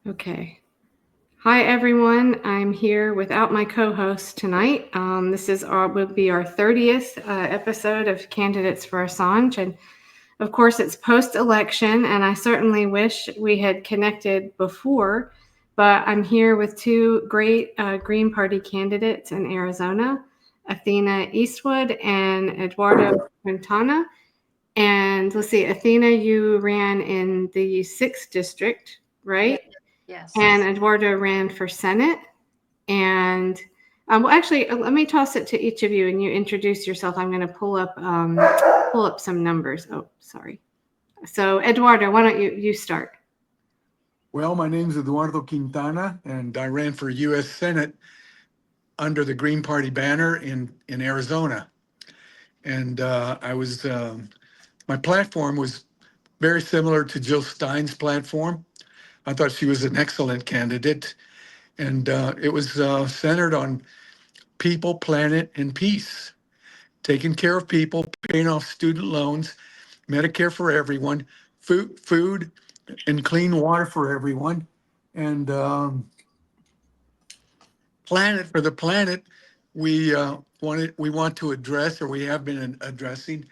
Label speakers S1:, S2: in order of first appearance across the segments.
S1: Okay. Hi, everyone. I'm here without my co-host tonight. Will be our 30th episode of Candidates for Assange, and of course, it's post-election, and I certainly wish we had connected before. But I'm here with two great Green Party candidates in Arizona, Athena Eastwood and Eduardo Quintana. And let's see, Athena, you ran in the 6th district,
S2: Yeah.
S1: right?
S2: Yes.
S1: And Eduardo ran for Senate. And let me toss it to each of you, and you introduce yourself. I'm going to pull up some numbers. Oh, sorry. So, Eduardo, why don't you start?
S3: Well, my name's Eduardo Quintana, and I ran for U.S. Senate under the Green Party banner in Arizona. And my platform was very similar to Jill Stein's platform. I thought she was an excellent candidate, and it was centered on people, planet, and peace, taking care of people, paying off student loans, Medicare for everyone, food and clean water for everyone, and planet for the planet. We want to address, or we have been addressing,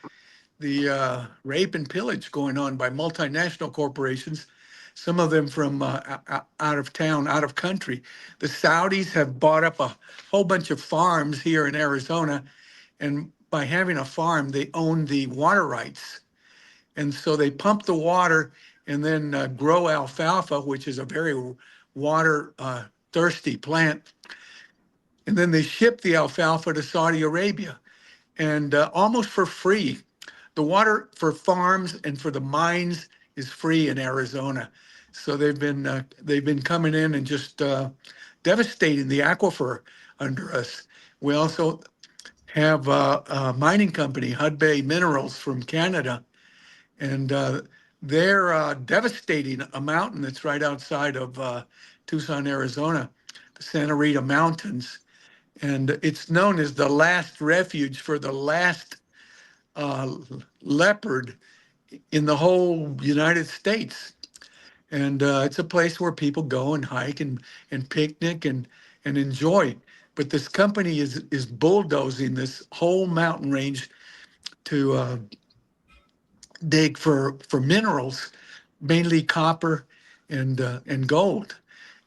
S3: the rape and pillage going on by multinational corporations, some of them from out of town, out of country. The Saudis have bought up a whole bunch of farms here in Arizona, and by having a farm, they own the water rights. And so they pump the water and then grow alfalfa, which is a very water thirsty plant. And then they ship the alfalfa to Saudi Arabia, and almost for free. The water for farms and for the mines is free in Arizona. So they've been coming in and just devastating the aquifer under us. We also have a mining company, Hudbay Minerals from Canada, and they're devastating a mountain that's right outside of Tucson, Arizona, the Santa Rita Mountains, and it's known as the last refuge for the last uh, leopard in the whole United States. And it's a place where people go and hike and picnic and enjoy. But this company is bulldozing this whole mountain range to dig for minerals, mainly copper and gold.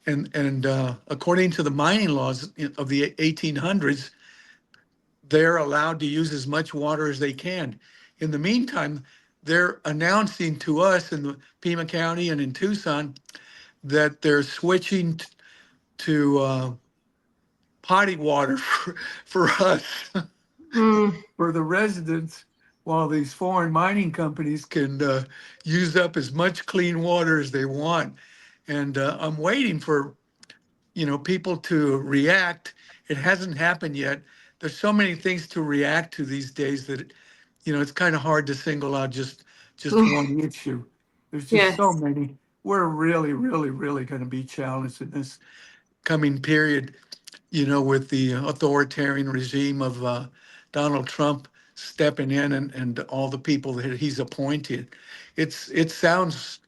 S3: And according to the mining laws of the 1800s, they're allowed to use as much water as they can. In the meantime, they're announcing to us in the Pima County and in Tucson that they're switching to potty water for us,
S1: Mm,
S3: for the residents, while these foreign mining companies can use up as much clean water as they want. And I'm waiting for people to react. It hasn't happened yet. There's so many things to react to these days that it's kind of hard to single out just one issue. There's just so
S1: yes.
S3: many. We're really, really, really going to be challenged in this coming period. With the authoritarian regime of Donald Trump stepping in and all the people that he's appointed. It sounds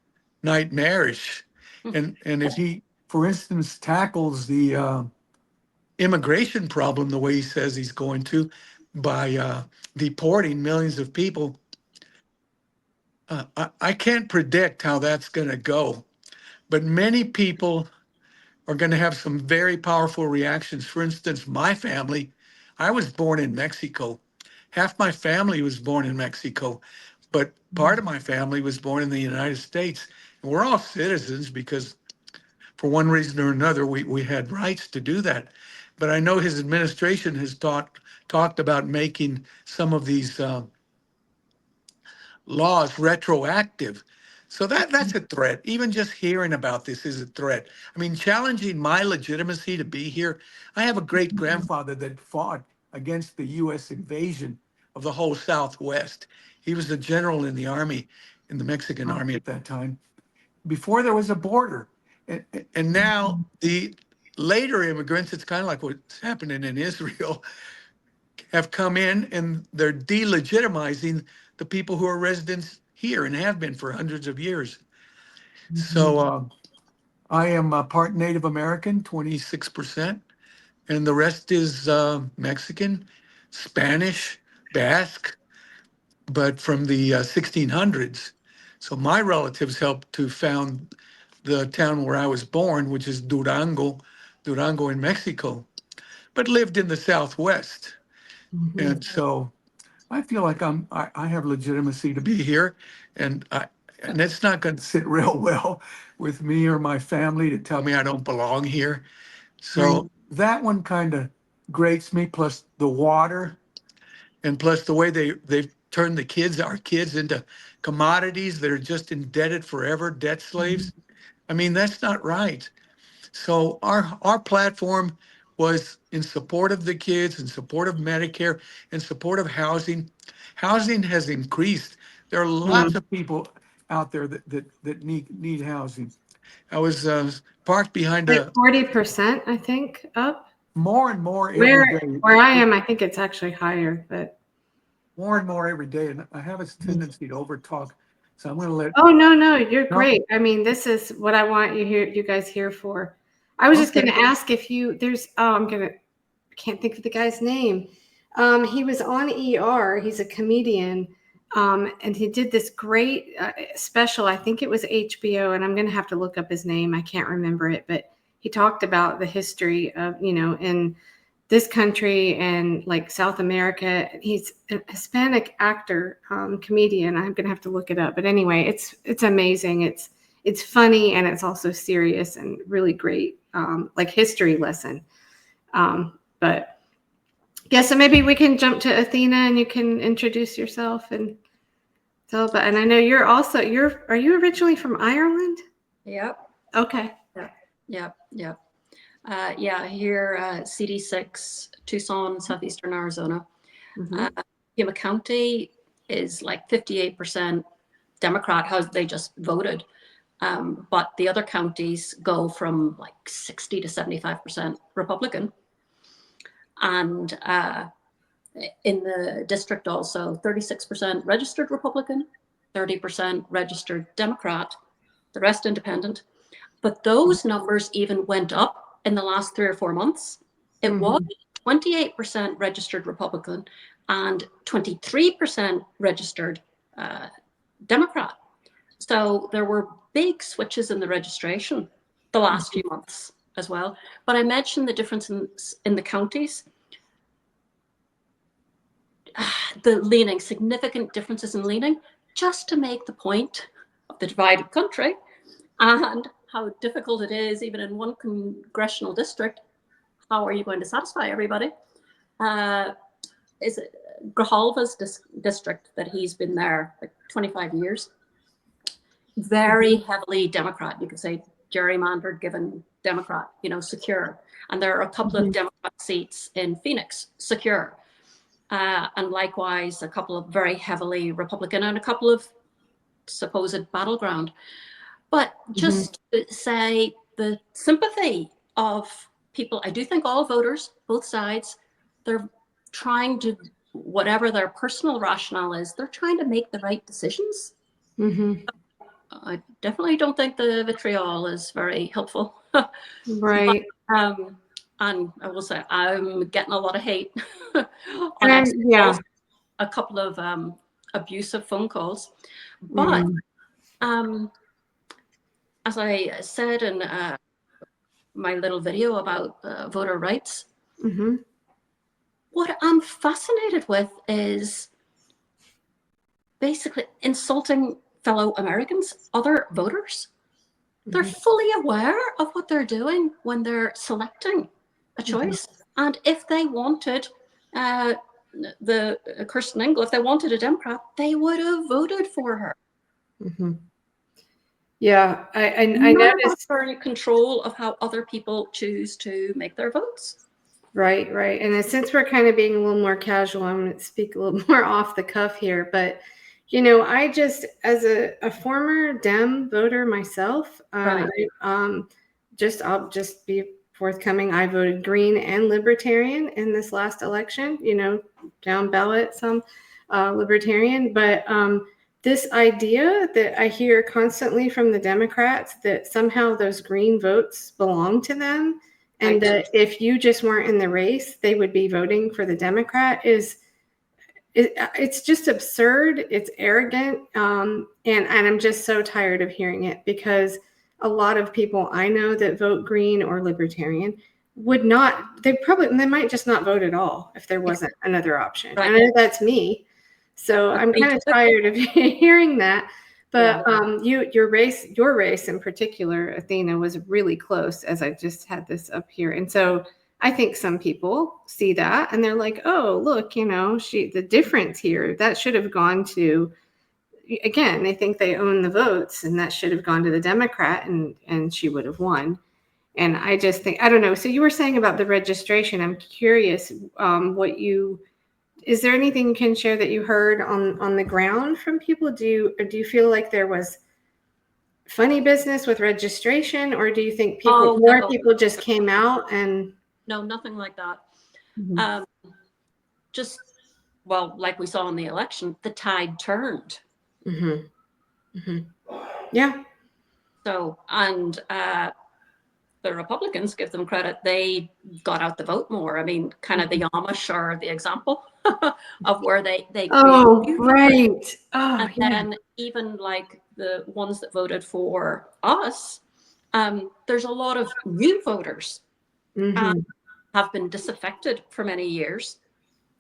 S3: nightmarish, and if he, for instance, tackles the immigration problem the way he says he's going to, by deporting millions of people, I can't predict how that's going to go. But many people are going to have some very powerful reactions. For instance, my family, I was born in Mexico. Half my family was born in Mexico, but part of my family was born in the United States. And we're all citizens because, for one reason or another, we had rights to do that. But I know his administration has talked about making some of these laws retroactive. So that's a threat. Even just hearing about this is a threat. I mean, challenging my legitimacy to be here. I have a great grandfather that fought against the U.S. invasion of the whole Southwest. He was a general in the army, in the Mexican army at that time, before there was a border. And now the later immigrants, it's kind of like what's happening in Israel, have come in and they're delegitimizing the people who are residents here and have been for hundreds of years. So I am part Native American, 26%, and the rest is Mexican, Spanish, Basque, but from the 1600s. So my relatives helped to found the town where I was born, which is Durango, Durango in Mexico, but lived in the Southwest.
S1: Mhm.
S3: And so I feel like I have legitimacy to be here, and it's not going to sit real well with me or my family to tell me I don't belong here.
S1: Right.
S3: So that one kind of grates me, plus the water, and plus the way they've turned our kids into commodities that are just indebted forever, debt
S1: Mhm.
S3: slaves. I mean, that's not right. So our platform was in support of the kids, in support of Medicare, in support of housing. Housing has increased. There are lots
S1: Mhm.
S3: of people out there that need housing. I was parked behind
S1: Like
S3: a
S1: 40%, I think, up.
S3: more and more every
S1: Where
S3: day,
S1: where I am, I think it's actually higher, but
S3: more and more every day, and I have a tendency to overtalk. So I'm going to let.
S1: oh, no, no, you're
S3: No,
S1: great. I mean, this is what I want you guys here for. I was just
S3: okay.
S1: gonna ask if there's I can't think of the guy's name. He was on ER. He's a comedian, and he did this great special. I think it was HBO, and I'm going to have to look up his name. I can't remember it, but he talked about the history of in this country and like South America. He's a Hispanic actor, comedian. I'm going to have to look it up, but anyway, it's amazing. It's funny and it's also serious and really great, like history lesson. But yeah, so maybe we can jump to Athena and you can introduce yourself and tell about. And I know are you originally from Ireland?
S2: Yep.
S1: Okay.
S2: Yep. Yep. Yep. Yeah, here, CD6, Tucson, southeastern Arizona.
S1: Mm-hmm.
S2: Yuma County is like 58% Democrat, how they just voted. But the other counties go from like 60 to 75% Republican. And in the district also, 36% registered Republican, 30% registered Democrat, the rest independent. But those numbers even went up in the last 3 or 4 months. It was
S1: Mm-hmm.
S2: 28% registered Republican and 23% registered Democrat. So there were big switches in the registration the last few months as well. But I mentioned the difference in the counties, the leaning, significant differences in leaning, just to make the point of the divided country and how difficult it is, even in one congressional district. How are you going to satisfy everybody? Is it Grijalva's district that he's been there like 25 years? Very heavily Democrat. You could say gerrymandered, given Democrat, secure. And there are a couple of
S1: Mm-hmm.
S2: Democrat seats in Phoenix, secure. And likewise, a couple of very heavily Republican and a couple of supposed battleground. But
S1: Mm-hmm.
S2: just to say the sympathy of people, I do think all voters, both sides, they're trying to, whatever their personal rationale is, they're trying to make the right decisions.
S1: Mm-hmm.
S2: I definitely don't think the vitriol is very helpful. But,
S1: Right.
S2: and I will say, I'm getting a lot of hate on
S1: And
S2: X,
S1: yeah.
S2: a couple of abusive phone calls. But
S1: Mm-hmm.
S2: as I said in my little video about voter rights,
S1: Mm-hmm.
S2: what I'm fascinated with is basically insulting fellow Americans, other voters. They're
S1: Mm-hmm.
S2: fully aware of what they're doing when they're selecting a
S1: Mm-hmm.
S2: choice. And if they wanted the Kirsten Engel, if they wanted a Democrat, they would have voted for her.
S1: Mm-hmm. Yeah, I
S2: None of us
S1: noticed.
S2: are in control of how other people choose to make their votes.
S1: Right, right. And since we're kind of being a little more casual, I'm going to speak a little more off the cuff here. But, I just, as a former Dem voter myself,
S2: Right.
S1: I'll just be forthcoming. I voted Green and Libertarian in this last election, down ballot, some Libertarian. But this idea that I hear constantly from the Democrats that somehow those green votes belong to them, and
S2: Right.
S1: that if you just weren't in the race, they would be voting for the Democrat it's just absurd. It's arrogant. And I'm just so tired of hearing it, because a lot of people I know that vote green or libertarian would not, they might just not vote at all if there wasn't another option.
S2: Right.
S1: And I know that's me. So I'm kind of tired of hearing that. But your race in particular, Athena, was really close, as I just had this up here. And so I think some people see that and they're like, oh, look, the difference here, that should have gone to, again, they think they own the votes and that should have gone to the Democrat, and she would have won. And I just think, I don't know. So you were saying about the registration. I'm curious is there anything you can share that you heard on the ground from people? Do you feel like there was funny business with registration, or do you think more people just came out and...
S2: No, nothing like that.
S1: Mhm.
S2: Just, well, like we saw in the election, the tide turned.
S1: Mm-hmm. Mm-hmm. Yeah.
S2: So, and the Republicans, give them credit, they got out the vote more. I mean, kind of the Amish are the example of where they
S1: Oh,
S2: create
S1: right. Oh,
S2: and
S1: yeah.
S2: then even like the ones that voted for us, there's a lot of new voters
S1: Mm-hmm.
S2: have been disaffected for many years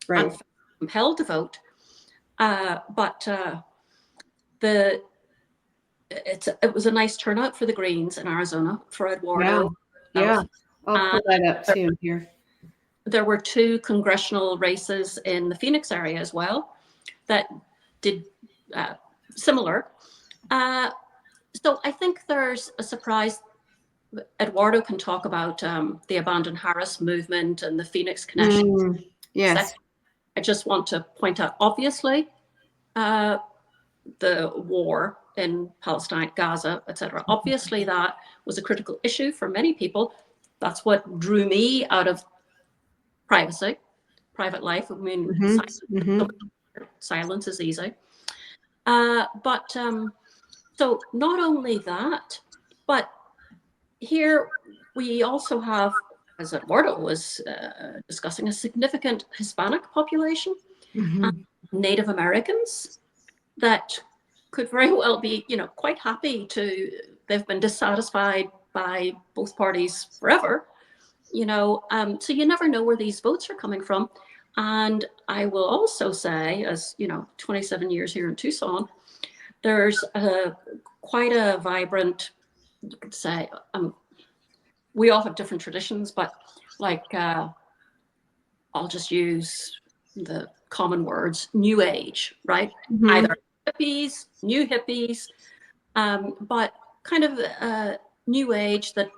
S1: Right.
S2: and compelled to vote. But it was a nice turnout for the Greens in Arizona, for Eduardo.
S1: Yeah. I'll pull that up too here.
S2: There were 2 congressional races in the Phoenix area as well that did similar. So I think there's a surprise. Eduardo can talk about the Abandon Harris movement and the Phoenix connection.
S1: Yes.
S2: I just want to point out, obviously, the war in Palestine, Gaza, etc. Obviously, that was a critical issue for many people. That's what drew me out of privacy, private life. I mean, silence is easy. But so not only that, but here we also have, as Eduardo was discussing, a significant Hispanic population, Native Americans that could very well be, quite happy they've been dissatisfied by both parties forever, so you never know where these votes are coming from. And I will also say, as 27 years here in Tucson, there's quite a vibrant, you could say, we all have different traditions, but like I'll just use the common words, New Age, right? Either hippies, new hippies, but kind of New Age that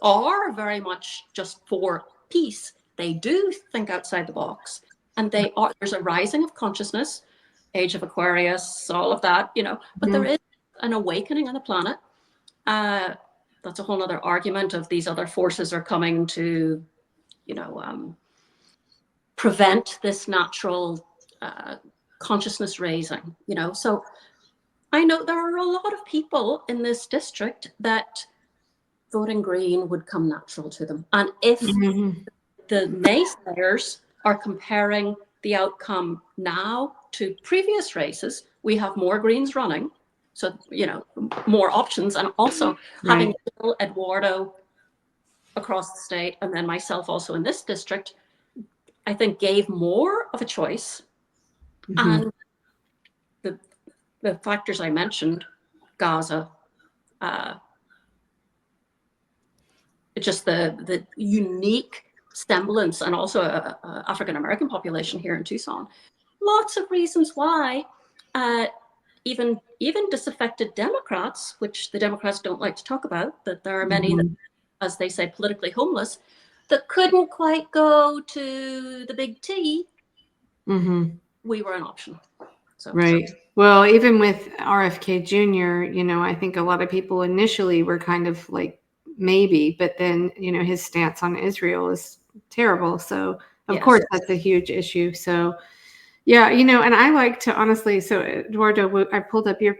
S2: are very much just for peace. They do think outside the box, and there's a rising of consciousness, age of Aquarius, all of that, but there is an awakening on the planet. That's a whole other argument of these other forces are coming to, prevent this natural consciousness raising, So I know there are a lot of people in this district that voting green would come natural to them. And if the naysayers are comparing the outcome now to previous races, we have more Greens running. So, more options, and also having Eduardo across the state and then myself also in this district, I think gave more of a choice. And the factors I mentioned, Gaza, just the unique semblance, and also a African-American population here in Tucson. Lots of reasons why even disaffected Democrats, which the Democrats don't like to talk about, that there are many that, as they say, politically homeless, that couldn't quite go to the big T. We were an option. So.
S1: Right. Well, even with RFK Jr., I think a lot of people initially were kind of like, maybe, but then, his stance on Israel is terrible. So of course that's a huge issue. So Yeah, you know, and I like to honestly. So, Eduardo, I pulled up your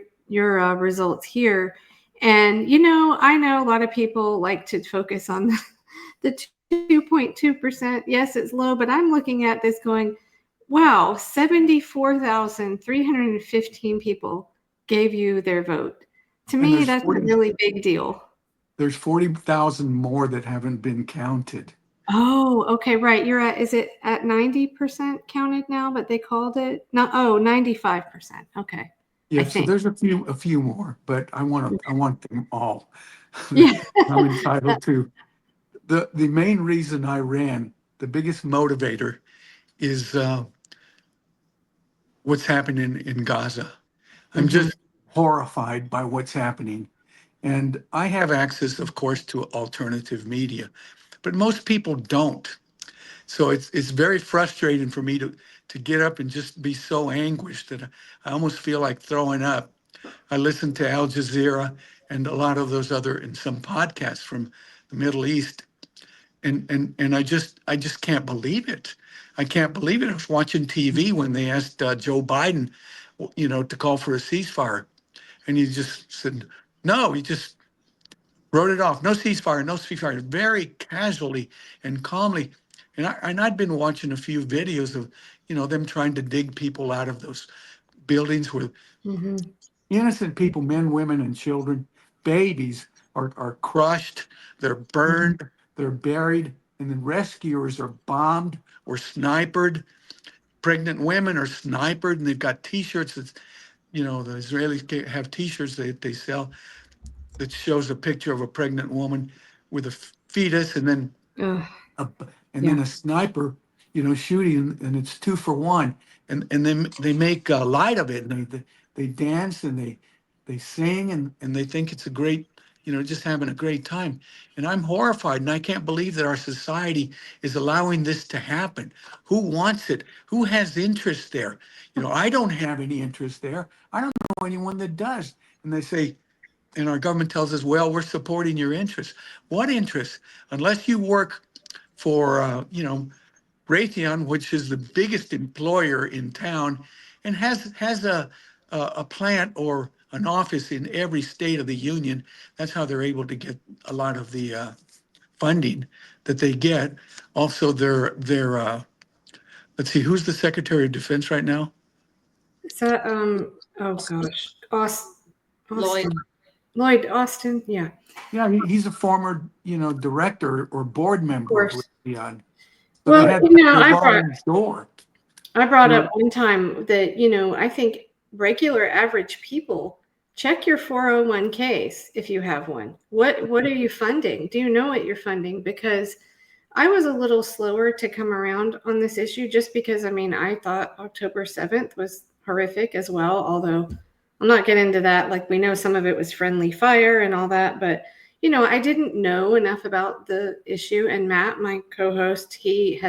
S1: results here, and you know, I know a lot of people like to focus on the 2.2%. Yes, it's low, but I'm looking at this going, wow, 74,315 people gave you their vote. To
S3: And
S1: me, that's a really big deal.
S3: there's 40,000 more that haven't been counted.
S1: Oh, okay, right. Is it at 90% counted now, but they called it? No, 95%. Okay, I
S3: Yeah, so
S1: think.
S3: there's a few more, but I want them all.
S1: Yeah.
S3: I'm entitled to. The main reason I ran, the biggest motivator is what's happening in Gaza. I'm
S1: Hmm.
S3: just horrified by what's happening. And I have access, of course, to alternative media, but most people don't. So it's very frustrating for me to get up and just be so anguished that I almost feel like throwing up. I listen to Al Jazeera and a lot of those other and some podcasts from the Middle East, and I just can't believe it. I can't believe it. I was watching TV when they asked Joe Biden, to call for a ceasefire, and he just said no. He just wrote it off. No ceasefire, no ceasefire. Very casually and calmly. And I'd been watching a few videos of, them trying to dig people out of those buildings where
S1: Hmm.
S3: innocent people, men, women, and children, babies are crushed, they're
S1: Hmm.
S3: burned, they're buried, and then rescuers are bombed or sniped. Pregnant women are sniped, and they've got T-shirts that, the Israelis have T-shirts they sell that shows a picture of a pregnant woman with a fetus, and then
S1: Ugh,
S3: a,
S1: yeah.
S3: a sniper, shooting, and it's 2 for 1, and then they make light of it, and they dance and they sing, and they think it's a great, just having a great time. And I'm horrified, and I can't believe that our society is allowing this to happen. Who wants it? Who has interest there? I don't have any interest there. I don't know anyone that does. And they say, and our government tells us, well, we're supporting your interests. What interests? Unless you work for, Raytheon, which is the biggest employer in town, and has a plant or an office in every state of the union. That's how they're able to get a lot of the funding that they get. Also, let's see, who's the Secretary of Defense right now?
S1: Is that oh gosh,
S2: Lloyd.
S1: Austin. Lloyd Austin? Yeah,
S3: Yeah, he's a former, director or board
S1: of
S3: member of
S1: course.
S3: Raytheon. So
S1: Well, you know,
S3: the revolving door.
S1: I brought
S3: You
S1: up
S3: know,
S1: one time that, you know, I think regular average people check your 401ks if you have one. What are you funding? Do you know what you're funding? Because I was a little slower to come around on this issue just because, I mean, I thought October 7th was horrific as well, although I'm not getting into that. Like, we know some of it was friendly fire and all that, but you know, I didn't know enough about the issue. And Matt, my co-host, he's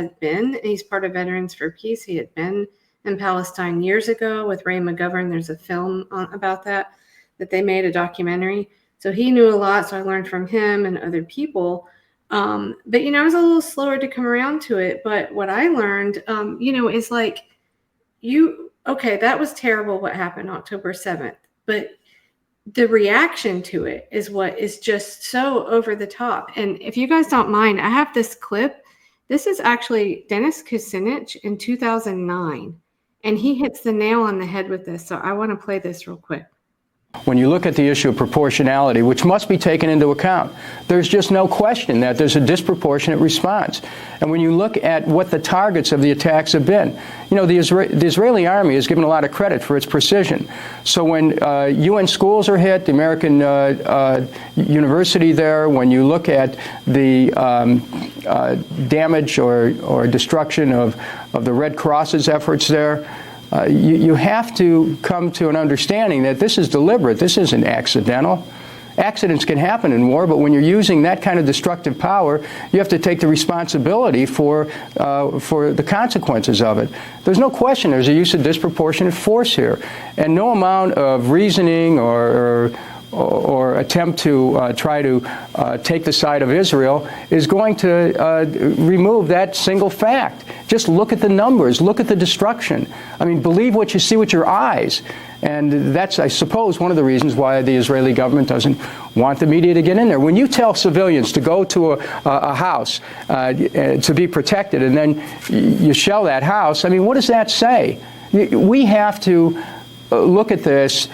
S1: part of Veterans for Peace. He had been in Palestine years ago with Ray McGovern. There's a film about that they made, a documentary. So he knew a lot. So I learned from him and other people. But you know, I was a little slower to come around to it. But what I learned, you know, is like okay, that was terrible what happened October 7th. But the reaction to it is what is just so over the top. And if you guys don't mind, I have this clip. This is actually Dennis Kucinich in 2009, and he hits the nail on the head with this. So I want to play this real quick.
S4: When you look at the issue of proportionality, which must be taken into account, there's just no question that there's a disproportionate response. And when you look at what the targets of the attacks have been, you know, the Israeli army is given a lot of credit for its precision. So when UN schools are hit, the American university there, when you look at the damage or destruction of the Red Cross's efforts there, you have to come to an understanding that this is deliberate. This isn't accidental. Accidents can happen in war, but when you're using that kind of destructive power, you have to take the responsibility for the consequences of it. There's no question there's a use of disproportionate force here, and no amount of reasoning or or attempt to try to take the side of Israel is going to remove that single fact. Just look at the numbers, look at the destruction. I mean, believe what you see with your eyes. And that's, I suppose, one of the reasons why the Israeli government doesn't want the media to get in there. When you tell civilians to go to a house to be protected, and then you shell that house, I mean, what does that say? We have to look at this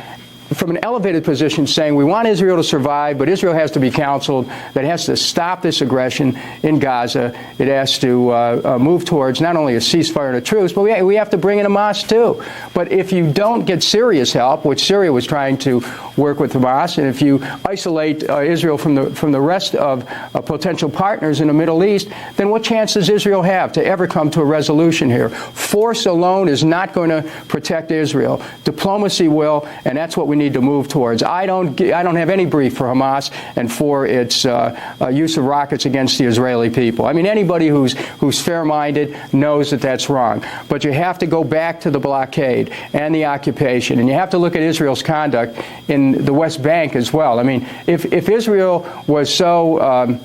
S4: from an elevated position, saying we want Israel to survive, but Israel has to be counseled, that has to stop this aggression in Gaza. It has to move towards not only a ceasefire and a truce, but we have to bring in Hamas too. But if you don't get serious help, which Syria was trying to work with Hamas, and if you isolate Israel from the rest of potential partners in the Middle East, then what chance does Israel have to ever come to a resolution here? Force alone is not going to protect Israel. Diplomacy will, and that's what we need to move towards. I don't have any brief for Hamas and for its use of rockets against the Israeli people. I mean, anybody who's fair-minded knows that that's wrong. But you have to go back to the blockade and the occupation, and you have to look at Israel's conduct in the West Bank as well. I mean, if Israel was so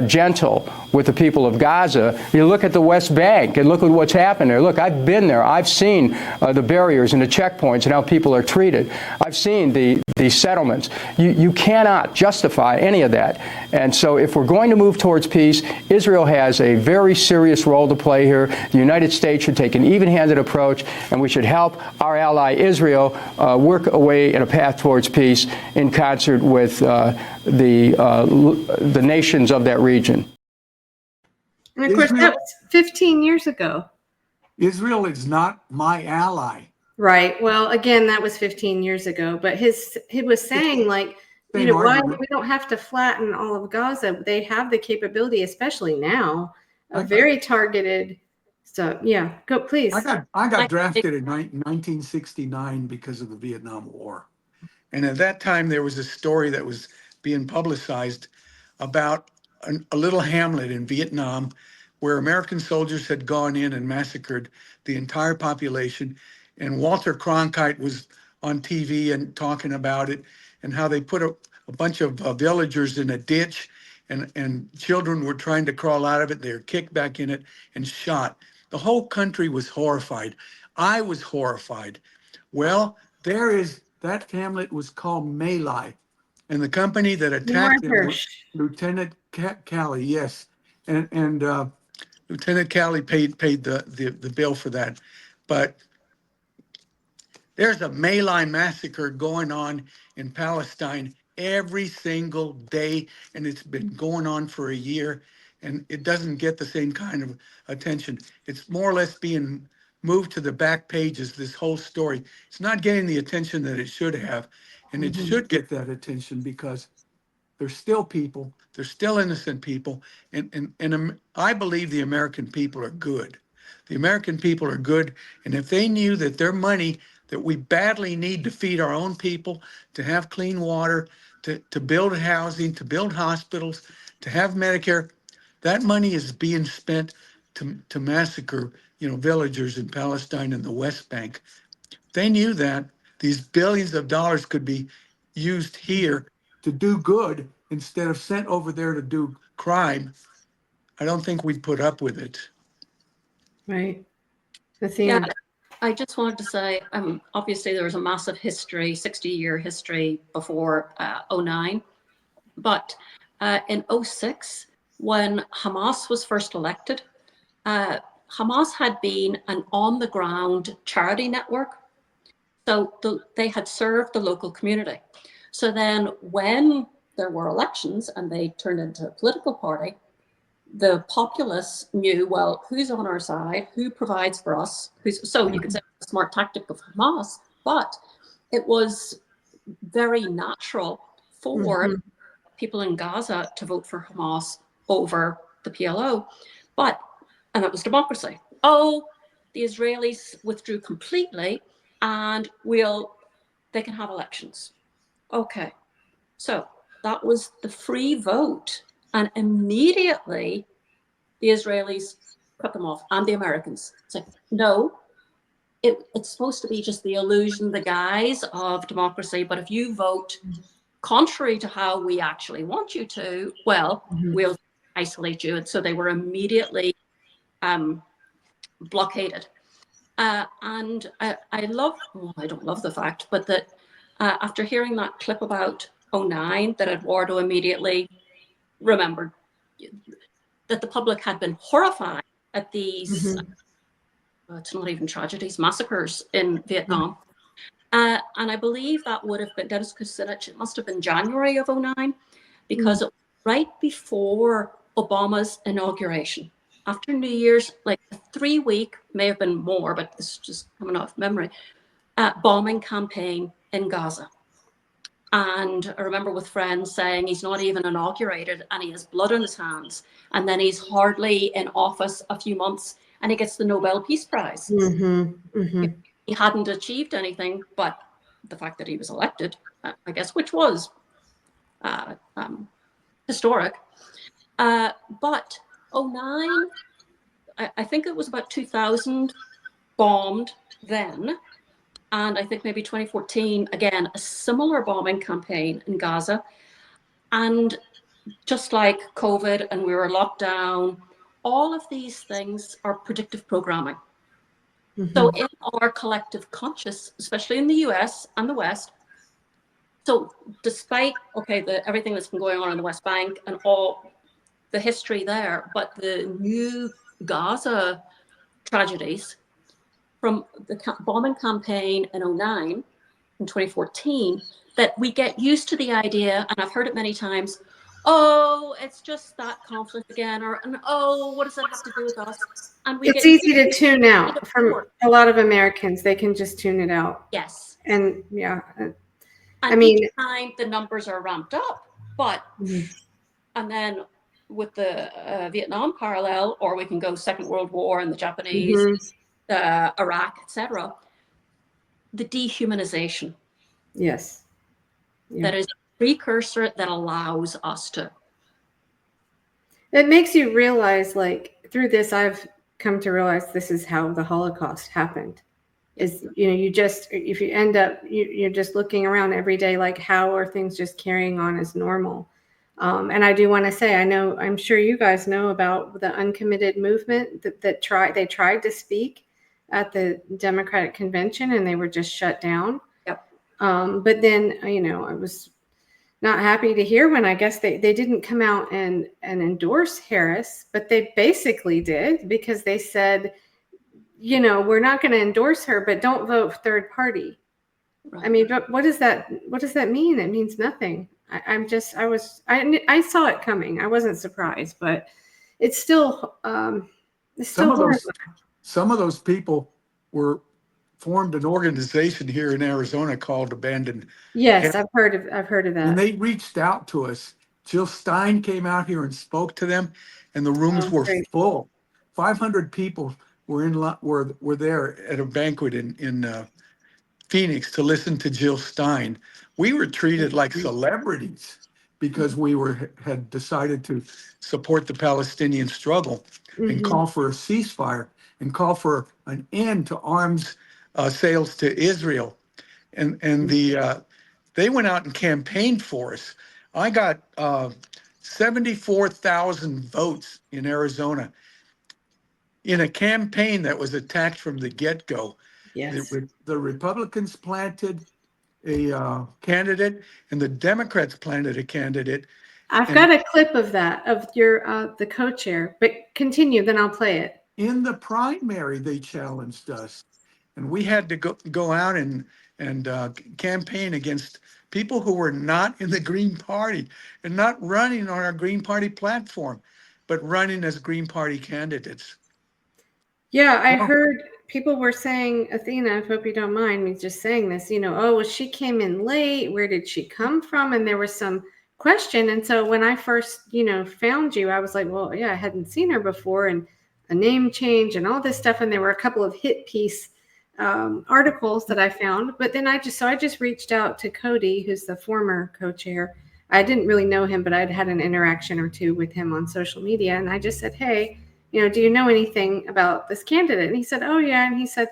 S4: gentle with the people of Gaza, you look at the West Bank and look at what's happened there. Look, I've been there. I've seen the barriers and the checkpoints and how people are treated. I've seen the settlements. You cannot justify any of that. And so if we're going to move towards peace, Israel has a very serious role to play here. The United States should take an even-handed approach, and we should help our ally Israel work away in a path towards peace in concert with the nations of that region.
S1: And of course, that was 15 years ago.
S3: Israel is not my ally.
S1: Right. Well, again, that was 15 years ago. But he was saying, like, you know, why we don't have to flatten all of Gaza. They have the capability, especially now, of very targeted stuff. Yeah. Go, please.
S3: I got drafted in 1969 because of the Vietnam War. And at that time, there was a story that was being publicized about a little hamlet in Vietnam where American soldiers had gone in and massacred the entire population. And Walter Cronkite was on TV and talking about it and how they put a bunch of villagers in a ditch and children were trying to crawl out of it. They were kicked back in it and shot. The whole country was horrified. I was horrified. Well, that hamlet was called My Lai. And the company that attacked him was Lieutenant Calley, yes. And Lieutenant Calley paid the bill for that. But there's a My Lai massacre going on in Palestine every single day, and it's been going on for a year, and it doesn't get the same kind of attention. It's more or less being moved to the back pages, this whole story. It's not getting the attention that it should have, and it should get that attention because there's still people, there's still innocent people, and I believe the American people are good. The American people are good, and if they knew that their money that we badly need to feed our own people, to have clean water, to build housing, to build hospitals, to have Medicare, that money is being spent to massacre, villagers in Palestine and the West Bank. They knew that these billions of dollars could be used here to do good instead of sent over there to do crime. I don't think we'd put up with it.
S1: Right. Athena.
S2: Yeah, I just wanted to say, obviously there was a massive history, 60-year history before 09. But in 06, when Hamas was first elected, Hamas had been an on-the-ground charity network. So they had served the local community. So then when there were elections and they turned into a political party, the populace knew, well, who's on our side, who provides for us, so you could say a smart tactic of Hamas, but it was very natural for people in Gaza to vote for Hamas over the PLO. And it was democracy. Oh, the Israelis withdrew completely and they can have elections. Okay, so that was the free vote. And immediately the Israelis cut them off, and the Americans. It's like, no, it's supposed to be just the illusion, the guise of democracy. But if you vote contrary to how we actually want you to, well, we'll isolate you. And so they were immediately blockaded. And I love, well, I don't love the fact, but that after hearing that clip about '09, that Eduardo immediately remembered that the public had been horrified at these, it's not even tragedies, massacres in Vietnam. And I believe that would have been, Dennis Kucinich, it must have been January of '09, because it was right before Obama's inauguration. After New Year's, like a 3-week, may have been more, but this is just coming off memory, bombing campaign in Gaza. And I remember with friends saying he's not even inaugurated and he has blood on his hands. And then he's hardly in office a few months and he gets the Nobel Peace Prize. He hadn't achieved anything, but the fact that he was elected, I guess, which was historic. But '09, I think it was about 2000 bombed then. And I think maybe 2014, again, a similar bombing campaign in Gaza. And just like COVID and we were locked down, all of these things are predictive programming. So in our collective conscious, especially in the US and the West, so despite, okay, everything that's been going on in the West Bank and all the history there, but the new Gaza tragedies, from the bombing campaign in '09 and 2014, that we get used to the idea, and I've heard it many times, oh, it's just that conflict again, or oh, what does that have to do with us? And we
S1: It's
S2: get
S1: easy to tune out from a lot of Americans. They can just tune it out.
S2: Yes.
S1: And yeah,
S2: and
S1: I mean,
S2: each time the numbers are ramped up, but and then with the Vietnam parallel, or we can go Second World War and the Japanese, Iraq, etc. The dehumanization.
S1: Yes. Yeah.
S2: That is a precursor that allows us to.
S1: It makes you realize, like, through this, I've come to realize this is how the Holocaust happened. Is, you know, you just, if you end up, you're just looking around every day, like, how are things just carrying on as normal? And I do want to say, I'm sure you guys know about the uncommitted movement that they tried to speak at the Democratic convention and they were just shut down.
S2: Yep.
S1: But then, you know, I was not happy to hear when I guess they didn't come out and endorse Harris, but they basically did, because they said, you know, we're not going to endorse her, but don't vote third party. Right. I mean, what does that mean? It means nothing. I saw it coming. I wasn't surprised, but it's still,
S3: some of those people formed an organization here in Arizona called Abandoned.
S1: Yes, I've heard of that.
S3: And they reached out to us. Jill Stein came out here and spoke to them, and the rooms were full. 500 people were there at a banquet in Phoenix to listen to Jill Stein. We were treated like celebrities because we had decided to support the Palestinian struggle and call for a ceasefire and call for an end to arms sales to Israel. And they went out and campaigned for us. I got 74,000 votes in Arizona in a campaign that was attacked from the get-go.
S1: Yes.
S3: The Republicans planted a candidate and the Democrats planted a candidate.
S1: I've got a clip of that, of your the co-chair, but continue, then I'll play it.
S3: In the primary, they challenged us, and we had to go out and campaign against people who were not in the Green Party and not running on our Green Party platform, but running as Green Party candidates.
S1: Yeah, I heard people were saying, Athena, I hope you don't mind me just saying this, you know, oh, well, she came in late. Where did she come from? And there was some question. And so when I first, you know, found you, I was like, well, yeah, I hadn't seen her before, and a name change and all this stuff. And there were a couple of hit piece articles that I found. But then I just reached out to Cody, who's the former co-chair. I didn't really know him, but I'd had an interaction or two with him on social media. And I just said, hey, you know, do you know anything about this candidate? And he said, oh, yeah. And he said,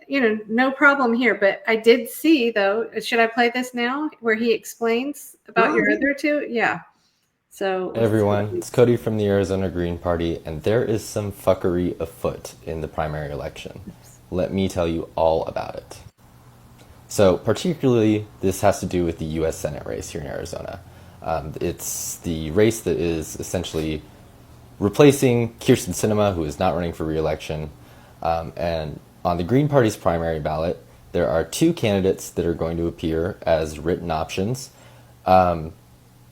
S1: no problem here. But I did see, though, should I play this now where he explains about your other two? Yeah. So
S5: Hey everyone, it's Cody from the Arizona Green Party, and there is some fuckery afoot in the primary election. Let me tell you all about it. So, particularly, this has to do with the U.S. Senate race here in Arizona. It's the race that is essentially replacing Kirsten Sinema, who is not running for re-election. And on the Green Party's primary ballot, there are two candidates that are going to appear as written options.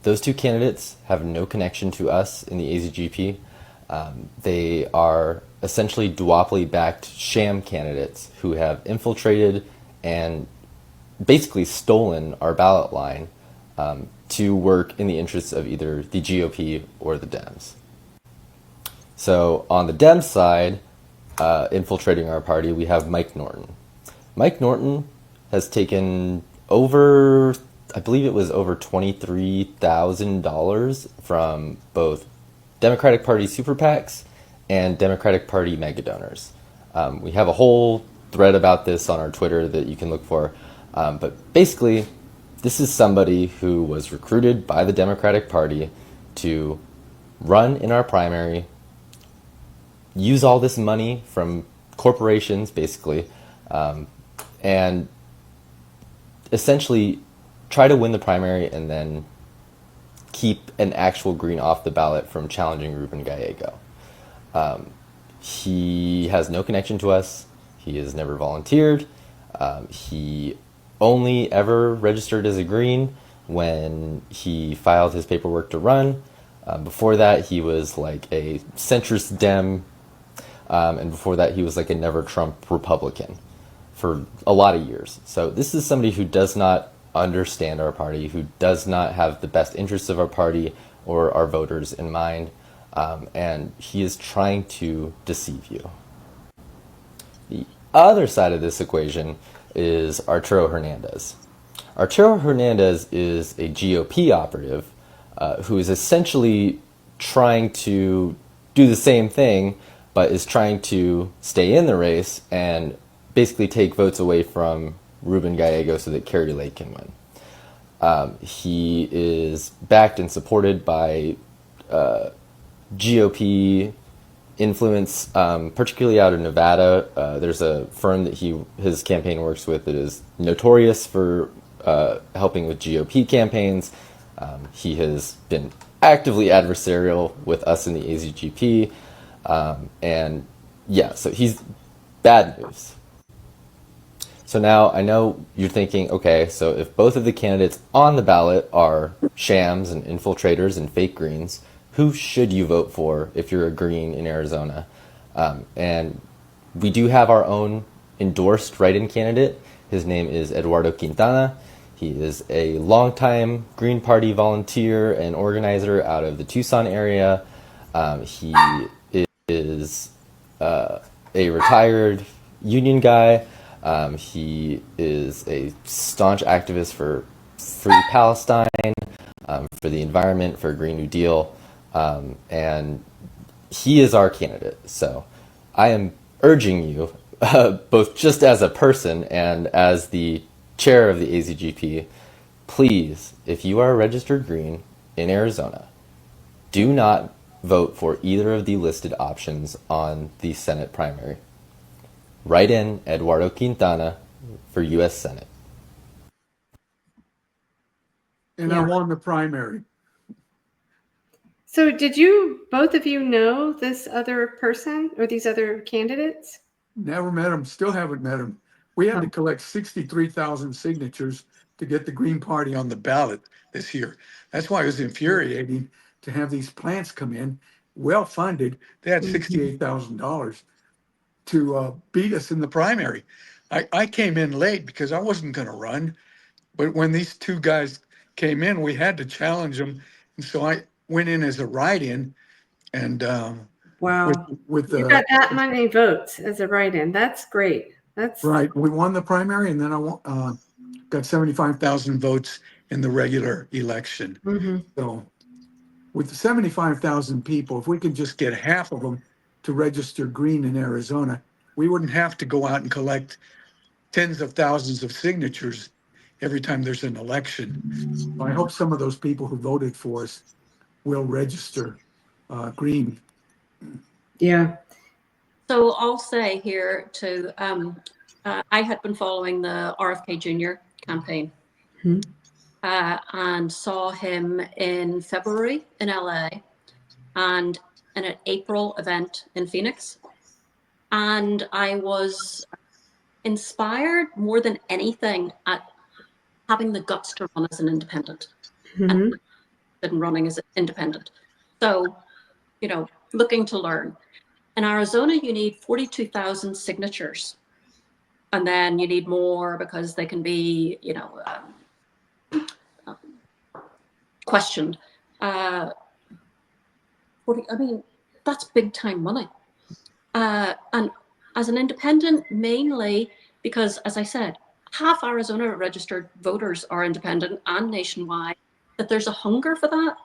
S5: Those two candidates have no connection to us in the AZGP. They are essentially duopoly-backed sham candidates who have infiltrated and basically stolen our ballot line to work in the interests of either the GOP or the Dems. So on the Dems side, infiltrating our party, we have Mike Norton. Mike Norton has taken over, I believe it was over $23,000 from both Democratic Party super PACs and Democratic Party mega donors. We have a whole thread about this on our Twitter that you can look for. But basically, this is somebody who was recruited by the Democratic Party to run in our primary, use all this money from corporations, basically, and essentially try to win the primary and then keep an actual Green off the ballot from challenging Ruben Gallego. He has no connection to us. He has never volunteered. He only ever registered as a Green when he filed his paperwork to run. Before that, he was like a centrist Dem, and before that, he was like a never Trump Republican for a lot of years. So this is somebody who does not understand our party, who does not have the best interests of our party or our voters in mind, and he is trying to deceive you. The other side of this equation is Arturo Hernandez. Arturo Hernandez is a GOP operative who is essentially trying to do the same thing, but is trying to stay in the race and basically take votes away from Ruben Gallego so that Carrie Lake can win. He is backed and supported by GOP influence, particularly out of Nevada. There's a firm that his campaign works with that is notorious for helping with GOP campaigns. He has been actively adversarial with us in the AZGP. And yeah, so he's bad news. So now I know you're thinking, okay, so if both of the candidates on the ballot are shams and infiltrators and fake Greens, who should you vote for if you're a Green in Arizona? And we do have our own endorsed write-in candidate. His name is Eduardo Quintana. He is a longtime Green Party volunteer and organizer out of the Tucson area. He is a retired union guy. He is a staunch activist for free Palestine, for the environment, for a Green New Deal, and he is our candidate. So I am urging you, both just as a person and as the chair of the AZGP, please, if you are a registered Green in Arizona, do not vote for either of the listed options on the Senate primary. Write in Eduardo Quintana for U.S. Senate.
S3: And I won the primary.
S1: So did both of you know this other person or these other candidates?
S3: Never met him, still haven't met him. We had to collect 63,000 signatures to get the Green Party on the ballot this year. That's why it was infuriating to have these plants come in, well-funded. They had $68,000 to beat us in the primary. I came in late because I wasn't going to run. But when these two guys came in, we had to challenge them. And so I went in as a write-in and
S1: Wow.
S3: with
S1: You got that many votes as a write-in. That's great. That's
S3: right. We won the primary, and then I got 75,000 votes in the regular election. So with the 75,000 people, if we could just get half of them to register Green in Arizona, we wouldn't have to go out and collect tens of thousands of signatures every time there's an election. I hope some of those people who voted for us will register green.
S1: Yeah.
S2: So I'll say here too, I had been following the RFK Jr. campaign and saw him in February in LA and in an April event in Phoenix. And I was inspired more than anything at having the guts to run as an independent and running as an independent. So, you know, looking to learn. In Arizona, you need 42,000 signatures. And then you need more because they can be, you know, questioned. 40, I mean, that's big time money. And as an independent, mainly because, as I said, half Arizona registered voters are independent and nationwide, that there's a hunger for that.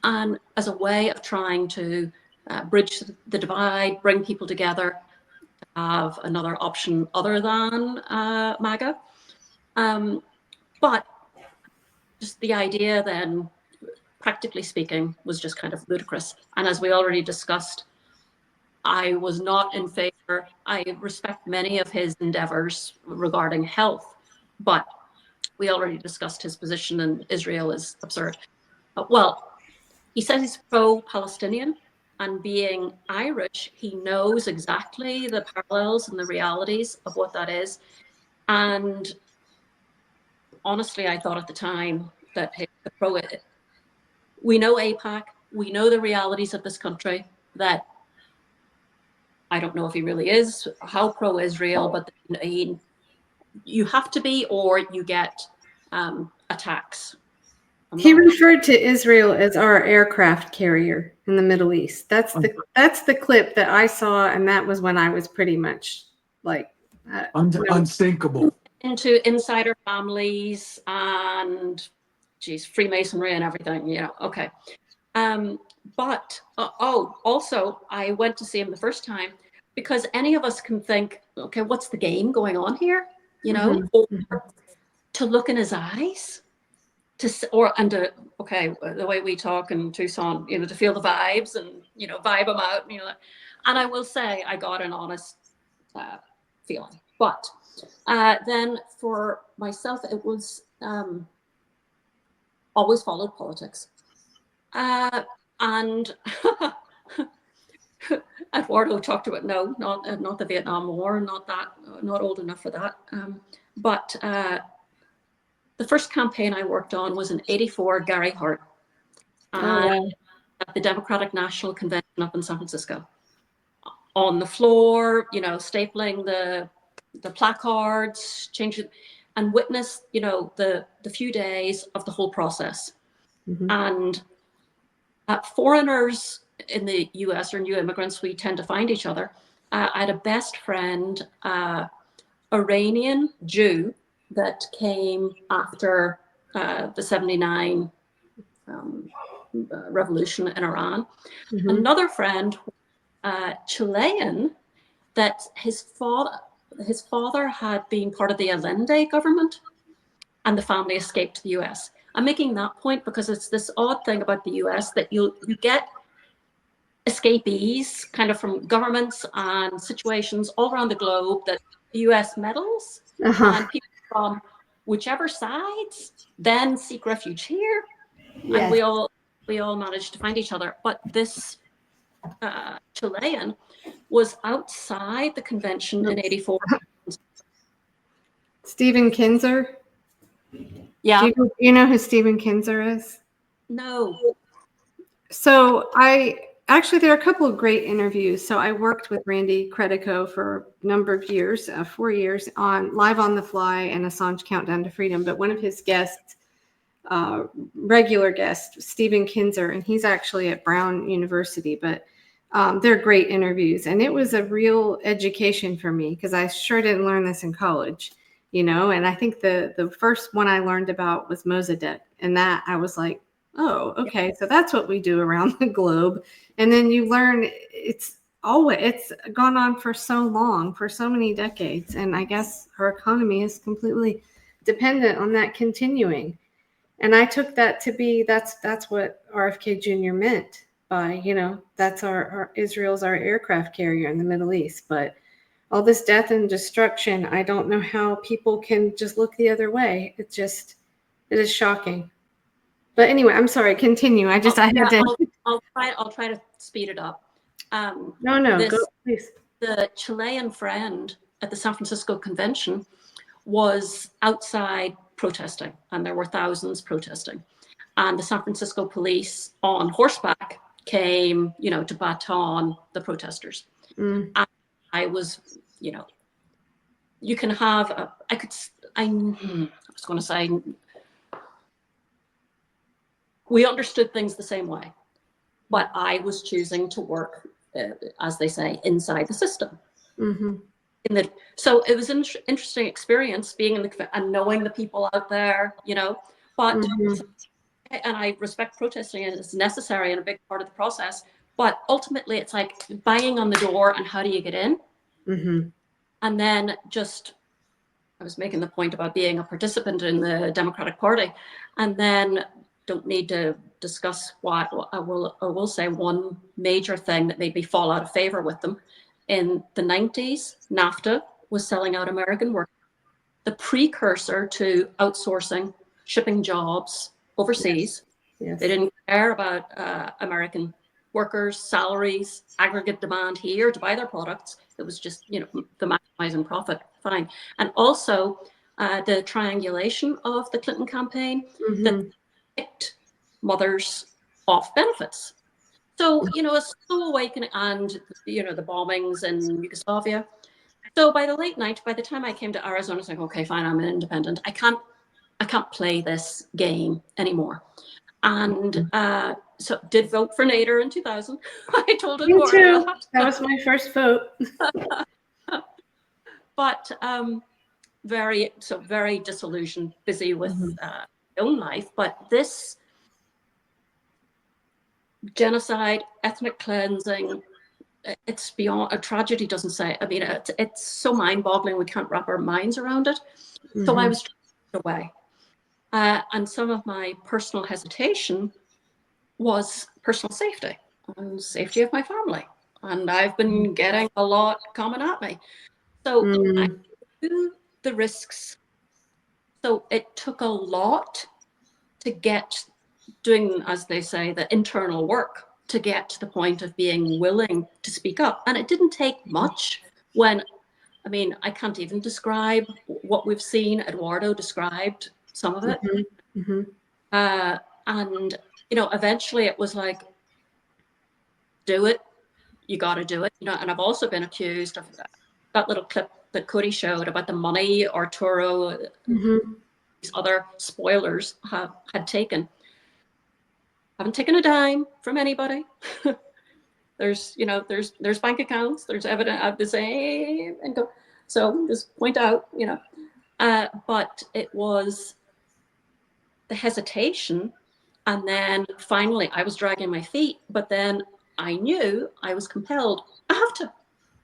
S2: And as a way of trying to bridge the divide, bring people together, have another option other than MAGA. But just the idea then, practically speaking, was just kind of ludicrous. And as we already discussed, I was not in favor. I respect many of his endeavors regarding health, but we already discussed his position in Israel is absurd. Well, he says he's pro-Palestinian, and being Irish, he knows exactly the parallels and the realities of what that is. And honestly, I thought at the time that we know AIPAC, we know the realities of this country, that I don't know if he really is, how pro-Israel, but you have to be, or you get attacks.
S1: He referred to Israel as our aircraft carrier in the Middle East. That's the clip that I saw, and that was when I was pretty much like
S3: Unsinkable.
S2: Into insider families and Freemasonry and everything, you know. Okay. But also I went to see him the first time because any of us can think, okay, what's the game going on here? You know, or to look in his eyes, the way we talk in Tucson, you know, to feel the vibes and, you know, vibe them out, you know. And I will say I got an honest feeling. But then for myself, it was always followed politics. And Eduardo talked about not the Vietnam War, not old enough for that. But the first campaign I worked on was in '84, Gary Hart, at the Democratic National Convention up in San Francisco. On the floor, you know, stapling the placards, changing, and witnessed, you know, the few days of the whole process. And foreigners in the US or new immigrants, we tend to find each other. I had a best friend, Iranian Jew, that came after the '79 revolution in Iran. Another friend, Chilean, that his father had been part of the Allende government, and the family escaped to the US. I'm making that point because it's this odd thing about the US that you get escapees kind of from governments and situations all around the globe that the US meddles, and people from whichever sides then seek refuge here. Yes. And we all managed to find each other. But this Chilean was outside the convention in '84.
S1: Stephen Kinzer?
S2: Yeah.
S1: Do you know who Stephen Kinzer is?
S2: No.
S1: So there are a couple of great interviews. So I worked with Randy Credico for a number of years, 4 years, on Live on the Fly and Assange Countdown to Freedom. But one of his guests, regular guest, Stephen Kinzer, and he's actually at Brown University, but they're great interviews. And it was a real education for me because I sure didn't learn this in college, you know. And I think the first one I learned about was Mossadegh, and that I was like, oh, okay, so that's what we do around the globe. And then you learn it's always, it's gone on for so long, for so many decades. And I guess our economy is completely dependent on that continuing. And I took that to be, that's what RFK Jr. meant by, that's our Israel's our aircraft carrier in the Middle East. But all this death and destruction, I don't know how people can just look the other way. It is shocking. But anyway, I'm sorry, continue. I had to.
S2: I'll try to speed it up.
S1: Go, please.
S2: The Chilean friend at the San Francisco convention was outside protesting, and there were thousands protesting. And the San Francisco police on horseback came, to baton the protesters. And I was, you can have, I was going to say, we understood things the same way, but I was choosing to work, as they say, inside the system.
S1: Mm-hmm.
S2: So it was an interesting experience being and knowing the people out there, but, and I respect protesting, and it's necessary and a big part of the process, but ultimately it's like banging on the door and how do you get in?
S1: Mm-hmm. And
S2: then I was making the point about being a participant in the Democratic Party, and then don't need to discuss why. I will say one major thing that made me fall out of favor with them. In the 90s, NAFTA was selling out American workers, the precursor to outsourcing, shipping jobs overseas.
S1: Yes.
S2: They didn't care about American workers, salaries, aggregate demand here to buy their products. It was just, the maximizing profit, fine. And also the triangulation of the Clinton campaign that picked mothers off benefits. So, a slow awakening, and, the bombings in Yugoslavia. So by the late 90s, by the time I came to Arizona, I was like, okay, fine, I'm an independent. I can't play this game anymore. And so did vote for Nader in 2000. I told Eduardo.
S1: Me too. That was my first vote.
S2: But very disillusioned, busy with my own life. But this genocide, ethnic cleansing, it's beyond a tragedy, doesn't say. I mean, it's so mind-boggling, we can't wrap our minds around it. So I was turned away. And some of my personal hesitation was personal safety and safety of my family. And I've been getting a lot coming at me. So I knew the risks. So it took a lot to get doing, as they say, the internal work to get to the point of being willing to speak up. And it didn't take much I can't even describe what we've seen. Eduardo described some of it. And, eventually it was like, do it. You got to do it. And I've also been accused of that little clip that Cody showed about the money Arturo, these other spoilers had taken. Haven't taken a dime from anybody. There's bank accounts, there's evidence of the same income. So just point out, but it was the hesitation. And then finally I was dragging my feet, but then I knew I was compelled. I have to.